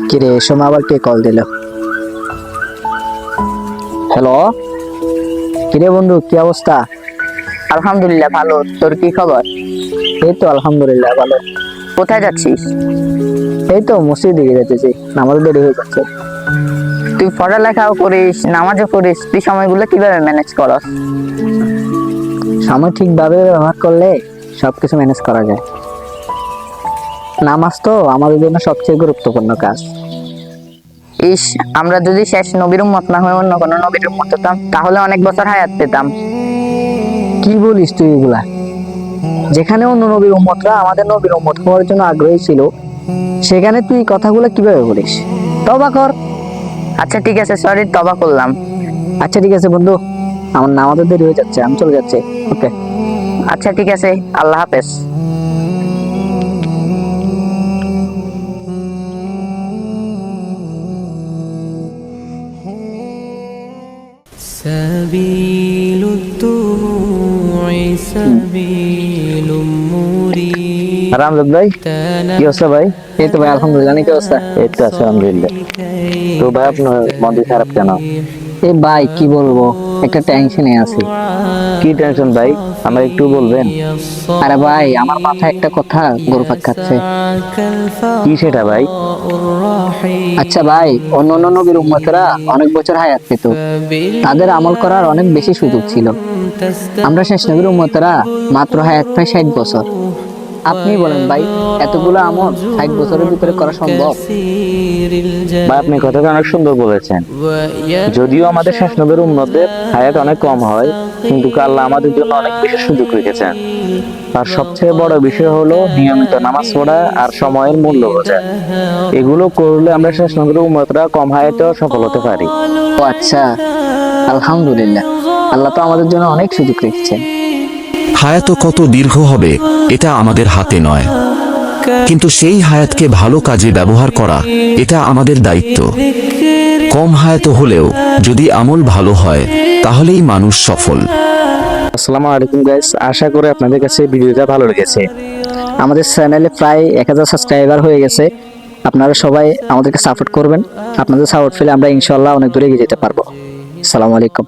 কিরে এ সময় আবার কে কল দিল? হ্যালো, কিরে বন্ধু, কি অবস্থা? আলহামদুলিল্লাহ ভালো। তোর কি খবর? এই তো আলহামদুলিল্লাহ ভালো। কোথায় যাচ্ছিস? এই তো মসজিদ দিকে যেতেছি, নামাজ দেরি হয়ে যাচ্ছে। তুই পড়ালেখাও করিস, নামাজও করিস, তুই সময়গুলো কিভাবে ম্যানেজ করস? সময় ঠিকভাবে ব্যবহার করলে সবকিছু ম্যানেজ করা যায়। নামাজ তো আমাদের জন্য সবচেয়ে গুরুত্বপূর্ণ কাজ। ইস, আমরা যদি শেষ নবীর উম্মত না হয়ে অন্য কোনো নবীর উম্মত হতাম তাহলে অনেক বছর হায়াত পেতাম। কি বলিস তুই এগুলা? যেখানে অন্য নবীর উম্মতরা আমাদের নবীর উম্মত হওয়ার জন্য আগ্রহী ছিল, সেখানে তুই কথাগুলো কিভাবে বলিস? তওবা কর। আচ্ছা ঠিক আছে, সরি, তবা করলাম। আচ্ছা ঠিক আছে বন্ধু, আমার নামাজের দেরি হয়ে যাচ্ছে, আমি চলে যাচ্ছি। ওকে। আচ্ছা ঠিক আছে, আল্লাহ হাফেজ। سبيل الدموع سبيل مريد রামজাদ ভাই, কি অবস্থা ভাই? এই তো ভাই আলহামদুলিল্লাহ। কি অবস্থা? এই তো আছে আলহামদুলিল্লাহ। তো ভাই আপনার মন দিয়ে খারাপ কেন? এই ভাই কি বলবো, একটা টেনশনে আছি। কি টেনশন ভাই, আমার একটু বলবেন? আরে ভাই, আমার মাথায় একটা কথা ঘুরপাক খাচ্ছে। কি সেটা ভাই? আচ্ছা ভাই, অন্য অন্য নবীর উম্মতেরা অনেক বছর হায়াত পেত, তাদের আমল করার অনেক বেশি সুযোগ ছিল। আমরা শেষ নবীর উম্মতেরা মাত্র হায়াত পাই 60 বছর। আপনি বলেন ভাই, এতগুলো আমল 60 বছরের ভিতরে করা সম্ভব? ভাই আপনি কথাটা অনেক সুন্দর বলেছেন। যদিও আমাদের শেষ নবীর উম্মতের হায়াত অনেক কম হয়, কিন্তু আল্লাহ আমাদের জন্য অনেক বেশি সুযোগ রেখেছেন। আর সবচেয়ে বড় বিষয় হলো নিয়মিত নামাজ পড়া আর সময়ের মূল্য বোঝা। এগুলো করলে আমরা শেষ নবীর উম্মতরা কম হায়াতেও সফল হতে পারি। ও আচ্ছা, আলহামদুলিল্লাহ, আল্লাহ তো আমাদের জন্য অনেক সুযোগ রেখেছেন। হায়াত কত দীর্ঘ হবে এটা আমাদের হাতে নয়, কিন্তু সেই হায়াতকে ভালো কাজে ব্যবহার করা এটা আমাদের দায়িত্ব। কম হায়াত হলেও যদি আমল ভালো হয় তাহলেই মানুষ সফল। আসসালামু আলাইকুম গাইস, আশা করি আপনাদের কাছে ভিডিওটা ভালো লেগেছে। আমাদের চ্যানেলে প্রায় 1000 সাবস্ক্রাইবার হয়ে গেছে। আপনারা সবাই আমাদেরকে সাপোর্ট করবেন। আপনাদের সাপোর্ট পেলে আমরা ইনশাআল্লাহ অনেক দূরে এগিয়ে যেতে পারবো। আসসালামু আলাইকুম।